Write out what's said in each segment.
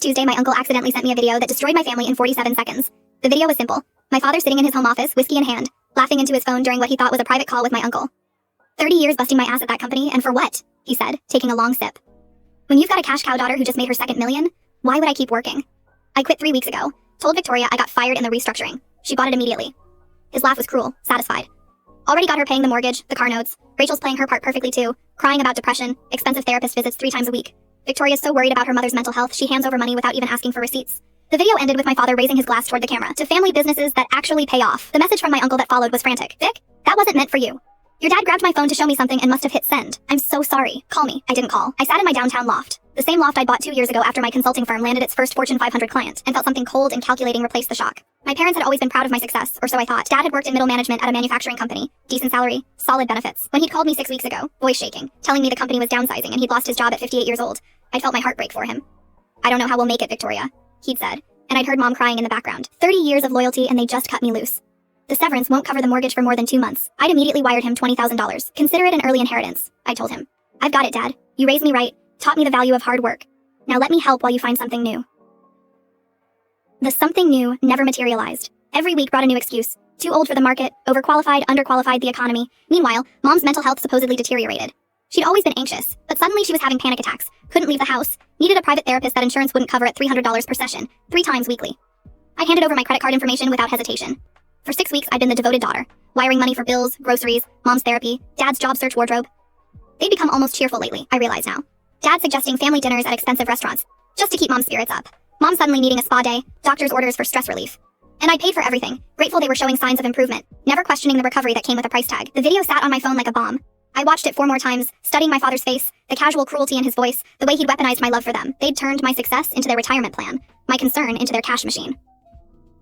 Last Tuesday, my uncle accidentally sent me a video that destroyed my family in 47 seconds. The video was simple. My father sitting in his home office, whiskey in hand, laughing into his phone during what he thought was a private call with my uncle. 30 years busting my ass at that company, and for what? He said, taking a long sip. When you've got a cash cow daughter who just made her second million, why would I keep working? I quit 3 weeks ago, told Victoria I got fired in the restructuring. She bought it immediately. His laugh was cruel, satisfied. Already got her paying the mortgage, the car notes. Rachel's playing her part perfectly too, crying about depression, expensive therapist visits 3 times a week. Victoria's so worried about her mother's mental health, she hands over money without even asking for receipts. The video ended with my father raising his glass toward the camera. To family businesses that actually pay off. The message from my uncle that followed was frantic. Vic, that wasn't meant for you. Your dad grabbed my phone to show me something and must have hit send. I'm so sorry. Call me. I didn't call. I sat in my downtown loft. The same loft I bought 2 years ago after my consulting firm landed its first Fortune 500 client, and felt something cold and calculating replace the shock. My parents had always been proud of my success, or so I thought. Dad had worked in middle management at a manufacturing company. Decent salary, solid benefits. When he'd called me 6 weeks ago, voice shaking, telling me the company was downsizing and he'd lost his job at 58 years old, I felt my heart break for him. I don't know how we'll make it, Victoria, he'd said, and I'd heard Mom crying in the background. 30 years of loyalty and they just cut me loose. The severance won't cover the mortgage for more than 2 months. I'd immediately wired him $20,000. Consider it an early inheritance, I told him. I've got it, Dad. You raised me right, taught me the value of hard work. Now let me help while you find something new. The something new never materialized. Every week brought a new excuse. Too old for the market, overqualified, underqualified, the economy. Meanwhile, Mom's mental health supposedly deteriorated. She'd always been anxious, but suddenly she was having panic attacks, couldn't leave the house, needed a private therapist that insurance wouldn't cover at $300 per session, 3 times weekly. I handed over my credit card information without hesitation. For 6 weeks, I'd been the devoted daughter, wiring money for bills, groceries, Mom's therapy, Dad's job search wardrobe. They'd become almost cheerful lately, I realize now. Dad suggesting family dinners at expensive restaurants, just to keep Mom's spirits up. Mom suddenly needing a spa day, doctor's orders for stress relief. And I paid for everything, grateful they were showing signs of improvement, never questioning the recovery that came with a price tag. The video sat on my phone like a bomb. I watched it 4 more times, studying my father's face, the casual cruelty in his voice, the way he'd weaponized my love for them. They'd turned my success into their retirement plan, my concern into their cash machine.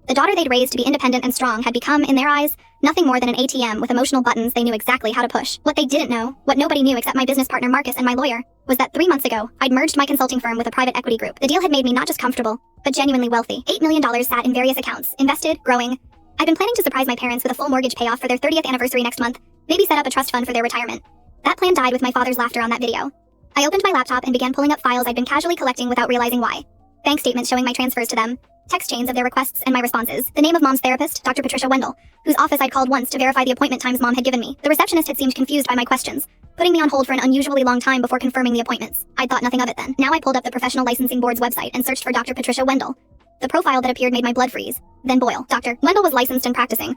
The daughter they'd raised to be independent and strong had become, in their eyes, nothing more than an ATM with emotional buttons they knew exactly how to push. What they didn't know, what nobody knew except my business partner Marcus and my lawyer, was that 3 months ago, I'd merged my consulting firm with a private equity group. The deal had made me not just comfortable, but genuinely wealthy. $8 million sat in various accounts, invested, growing. I'd been planning to surprise my parents with a full mortgage payoff for their 30th anniversary next month, maybe set up a trust fund for their retirement. That plan died with my father's laughter on that video. I opened my laptop and began pulling up files I'd been casually collecting without realizing why. Bank statements showing my transfers to them, text chains of their requests and my responses, the name of Mom's therapist, Dr. Patricia Wendell, whose office I'd called once to verify the appointment times Mom had given me. The receptionist had seemed confused by my questions, putting me on hold for an unusually long time before confirming the appointments. I'd thought nothing of it then. Now I pulled up the Professional Licensing Board's website and searched for Dr. Patricia Wendell. The profile that appeared made my blood freeze, then boil. Dr. Wendell was licensed and practicing,